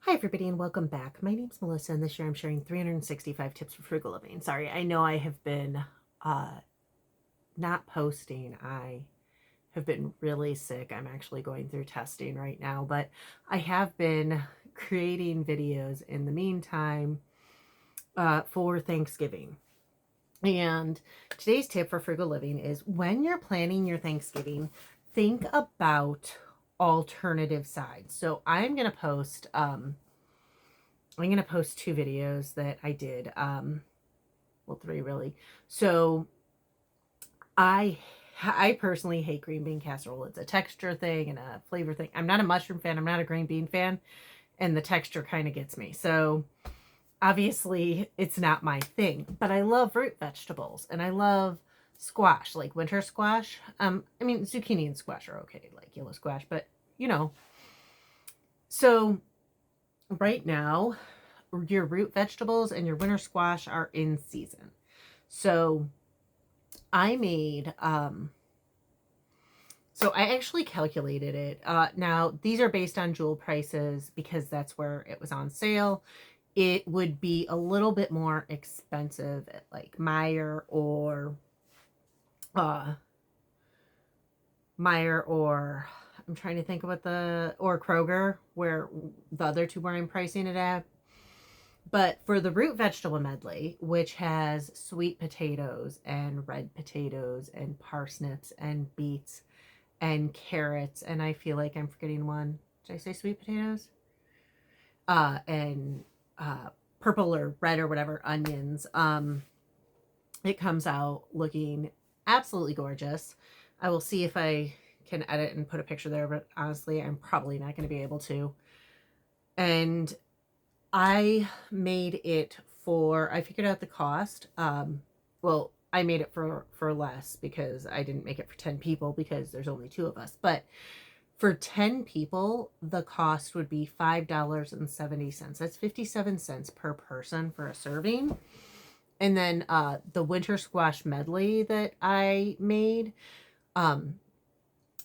Hi everybody and welcome back. My name's Melissa and this year I'm sharing 365 tips for frugal living. Sorry, I know I have been uh, not posting. I have been really sick. I'm actually going through testing right now, but I have been creating videos in the meantime for Thanksgiving. And today's tip for frugal living is when you're planning your Thanksgiving, think about alternative sides. So I'm going to post two videos that I did. Well, three really. So I I personally hate green bean casserole. It's a texture thing and a flavor thing. I'm not a mushroom fan. I'm not a green bean fan, and the texture kind of gets me. So obviously, it's not my thing. But I love root vegetables and I love squash, like winter squash. I mean zucchini and squash are okay, like yellow squash, but you know. So right now your root vegetables and your winter squash are in season. So I made, so I actually calculated it. Now, these are based on Jewel prices because that's where it was on sale. It would be a little bit more expensive at like uh, Meyer or I'm trying to think of or Kroger, where the other two where I'm pricing it at. But for the root vegetable medley, which has sweet potatoes and red potatoes and parsnips and beets and carrots, and I feel like I'm forgetting one. Did I say sweet potatoes? And purple or red or whatever onions. It comes out looking absolutely gorgeous. I will see if I can edit and put a picture there, but honestly, I'm probably not going to be able to. And I made it I figured out the cost. Well, I made it for less because I didn't make it for 10 people because there's only two of us. But for 10 people, the cost would be $5.70. That's 57 cents per person for a serving. And then the winter squash medley that I made um,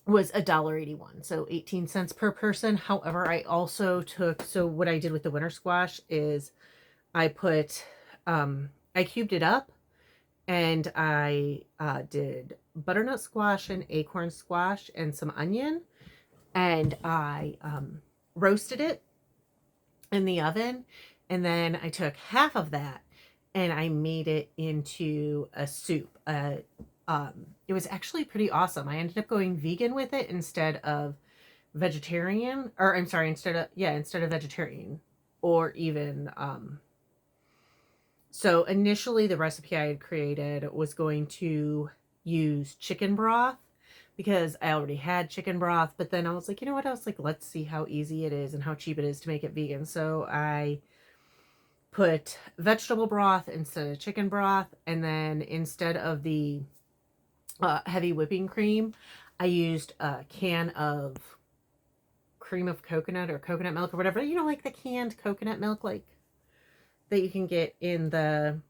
was $1.81, so 18 cents per person. However, I also so what I did with the winter squash is I I cubed it up and I did butternut squash and acorn squash and some onion, and I roasted it in the oven, and then I took half of that and I made it into a soup. It was actually pretty awesome. I ended up going vegan with it instead of vegetarian, or I'm sorry, instead of vegetarian, or even so initially the recipe I had created was going to use chicken broth because I already had chicken broth, but then I was like, you know what? I was like, let's see how easy it is and how cheap it is to make it vegan. So I put vegetable broth instead of chicken broth, and then instead of the heavy whipping cream, I used a can of cream of coconut or coconut milk or whatever, like the canned coconut milk, like that you can get in the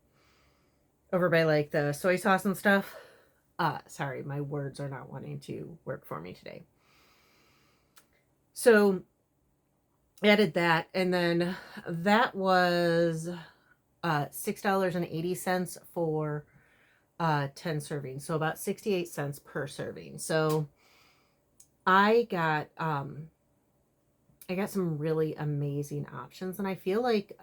over by like the soy sauce and stuff. Sorry, my words are not wanting to work for me today. So added that, and then that was $6.80 for 10 servings, so about 68 cents per serving. So I got some really amazing options, and I feel like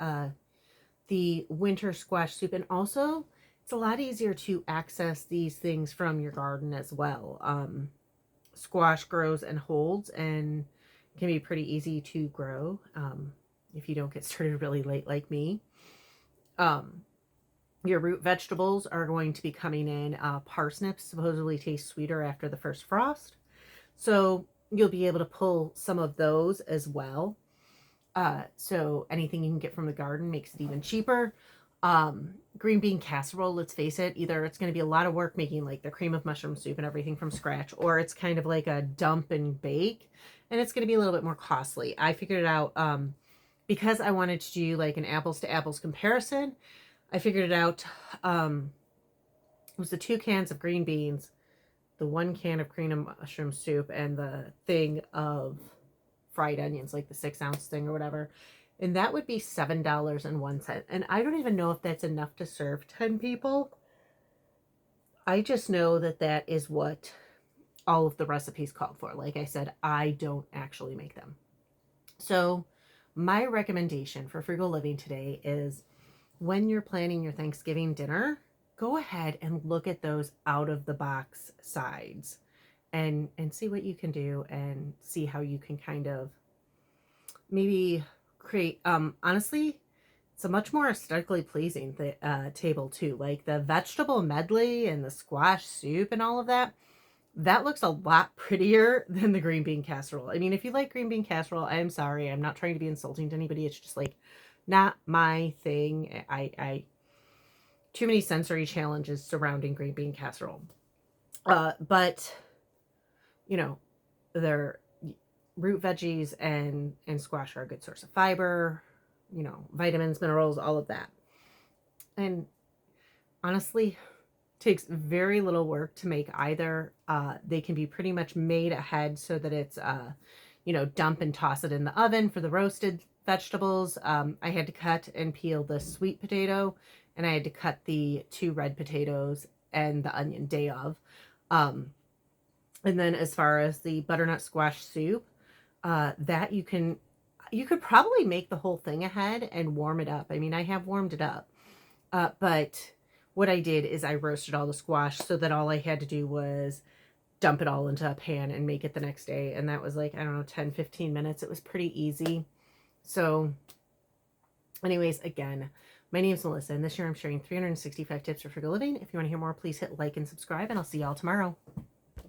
the winter squash soup, and also it's a lot easier to access these things from your garden as well. Squash grows and holds and can be pretty easy to grow if you don't get started really late like me. Your root vegetables are going to be coming in. Parsnips supposedly taste sweeter after the first frost, so you'll be able to pull some of those as well. So anything you can get from the garden makes it even cheaper. Green bean casserole, let's face it, either it's going to be a lot of work making like the cream of mushroom soup and everything from scratch, or it's kind of like a dump and bake, and it's going to be a little bit more costly. I figured it out because I wanted to do like an apples to apples comparison. I figured it out. It was the 2 cans of green beans, the 1 can of cream of mushroom soup, and the thing of fried onions, like the 6-ounce thing or whatever. And that would be $7.01. And I don't even know if that's enough to serve 10 people. I just know that that is what all of the recipes called for. Like I said, I don't actually make them. So my recommendation for frugal living today is when you're planning your Thanksgiving dinner, go ahead and look at those out of the box sides and see what you can do and see how you can kind of maybe create honestly it's a much more aesthetically pleasing table too. Like the vegetable medley and the squash soup and all of that, that looks a lot prettier than the green bean casserole. I mean, if you like green bean casserole, I'm sorry, I'm not trying to be insulting to anybody. It's just like not my thing. I too many sensory challenges surrounding green bean casserole. But you know, they're root veggies and squash are a good source of fiber, you know, vitamins, minerals, all of that. And honestly, takes very little work to make either. They can be pretty much made ahead so that it's you know, dump and toss it in the oven for the roasted vegetables. I had to cut and peel the sweet potato, and I had to cut the 2 red potatoes and the onion day of. And then as far as the butternut squash soup, that you could probably make the whole thing ahead and warm it up. I mean, I have warmed it up. But what I did is I roasted all the squash so that all I had to do was dump it all into a pan and make it the next day. And that was like, I don't know, 10, 15 minutes. It was pretty easy. So anyways, again, my name is Melissa, and this year I'm sharing 365 tips for frugal living. If you want to hear more, please hit like and subscribe, and I'll see y'all tomorrow.